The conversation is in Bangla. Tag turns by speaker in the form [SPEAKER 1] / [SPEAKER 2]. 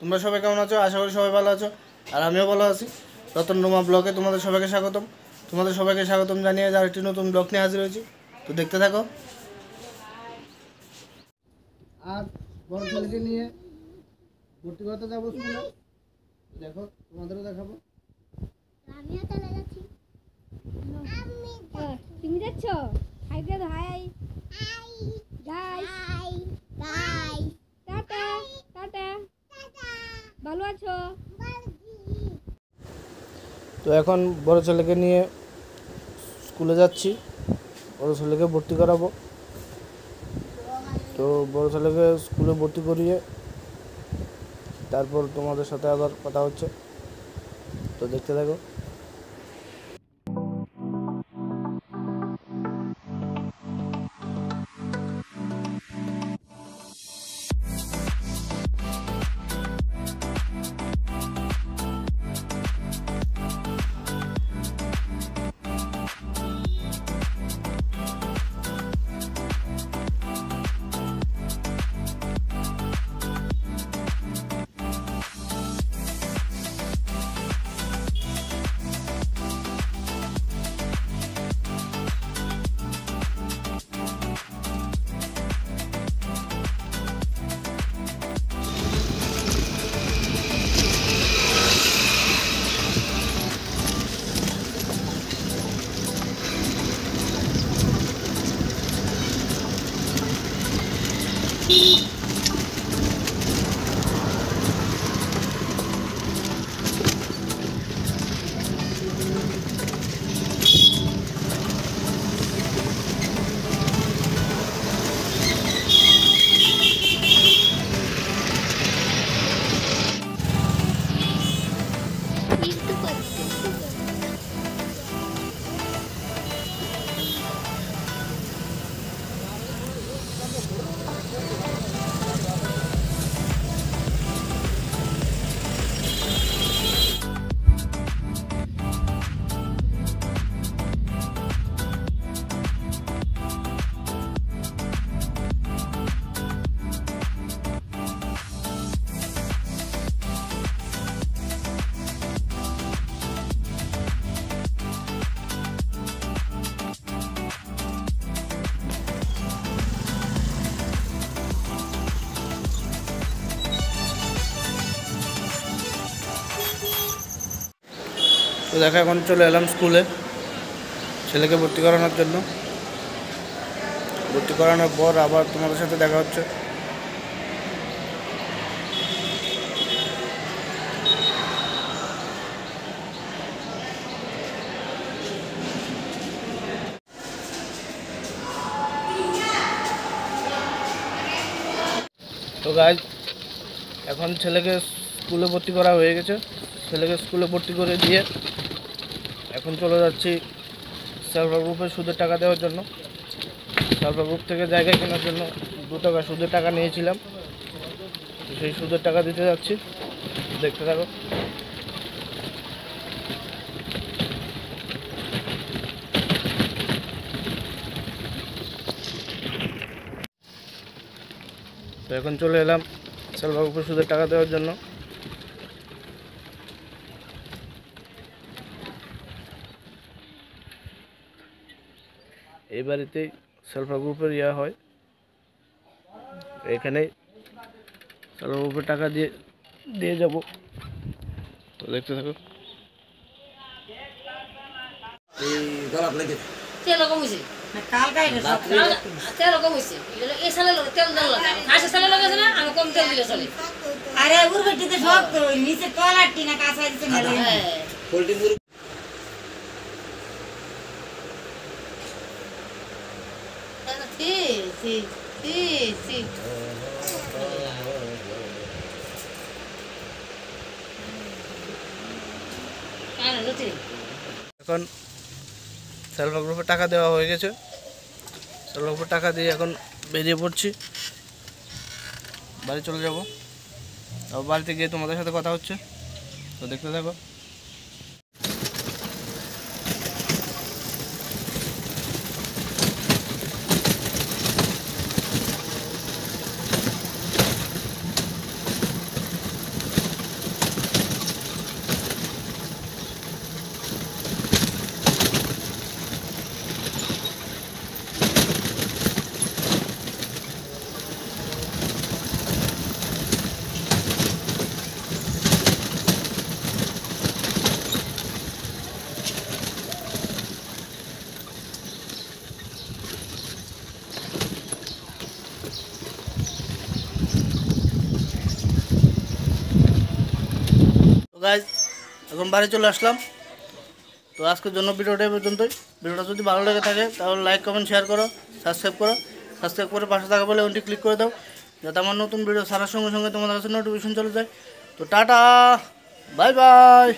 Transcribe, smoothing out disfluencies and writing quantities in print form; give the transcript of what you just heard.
[SPEAKER 1] তোমরা সবাই কেমন আছো? আশা করি সবাই ভালো আছো, আর আমিও ভালো আছি। রতন রোমা ব্লগে তোমাদের সবাইকে স্বাগতম। তোমাদের সবাইকে স্বাগতম জানিয়ে আর একটি নতুন ব্লগ নিয়ে হাজির হয়েছি, তো দেখতে থাকো। আর বড় ছেলেকে নিয়ে ভর্তি করতে যাবো স্কুলে, দেখো তোমাদেরও দেখাবো।
[SPEAKER 2] আমিও চলে যাচ্ছি।
[SPEAKER 3] তুমি যাচ্ছ? হাই করে দাও, hi guys,
[SPEAKER 2] bye
[SPEAKER 3] tata tata, ভালো আছো?
[SPEAKER 1] তো এখন বড় ছেলেকে নিয়ে স্কুলে যাচ্ছি, বড় ছেলেকে ভর্তি করাবো। তো বড় ছেলেকে স্কুলে ভর্তি করিয়ে তারপর তোমাদের সাথে আবার কথা হচ্ছে, তো দেখতে থাকো। তো দেখো এখন চলে এলাম স্কুলে ছেলেকে ভর্তি করানোর জন্য। ভর্তি করানোর পর আবার তোমাদের সাথে দেখা হচ্ছে। তো গাইজ এখন ছেলেকে স্কুলে ভর্তি করা হয়ে গেছে। ছেলেকে স্কুলে ভর্তি করে দিয়ে এখন চলে যাচ্ছি সেলফ হেল্প গ্রুপের সুদের টাকা দেওয়ার জন্য। সেলফ হেল্প গ্রুপ থেকে জায়গা কেনার জন্য 2 টাকা সুদের টাকা নিয়েছিলাম, তো সেই সুদের টাকা দিতে যাচ্ছি, দেখতে থাকো। তো এখন চলে এলাম সেলফ হেল্প গ্রুপের সুদের টাকা দেওয়ার জন্য। এই বাড়িতেই সেলফ হেল্প গ্রুপের হয়, এখানে সেলফ হেল্প গ্রুপের টাকা দিয়ে যাব, তো দেখতে থাকো।
[SPEAKER 4] তেল কমিছে তেল কমিছে এই সালে তেল দেওয়া লাগে হাসে সালে লাগাছে না আমি কম তেল দিলে চলে
[SPEAKER 5] আরে উরবেটিতে সব তো নিচে তলাটি না কাঁচা দিতে না পোল্ট্রি মুরগি
[SPEAKER 4] ঠিক ঠিক ঠিক ঠিক
[SPEAKER 1] এখন সেলফ হেল্প গ্রুপে টাকা দেওয়া হয়ে গেছে। সেলফ হেল্প গ্রুপে টাকা দিয়ে এখন বেরিয়ে পড়ছি, বাড়ি চলে যাব। তারপর বাড়িতে গিয়ে তোমাদের সাথে কথা হচ্ছে, তো দেখতে থাকো। গাইজ এখন বাড়ি চলে আসলাম। তো আজকের জন্য ভিডিওটা এই পর্যন্তই। ভিডিওটা যদি ভালো লেগে থাকে তাহলে লাইক কমেন্ট শেয়ার করো, সাবস্ক্রাইব করো। সাবস্ক্রাইব করে পাশে থাকা বলে ওটি ক্লিক করে দাও, যাতে আমার নতুন ভিডিও ছাড়ার সঙ্গে সঙ্গে তোমাদের কাছে নোটিফিকেশন চলে যায়। তো টাটা, বাই বাই।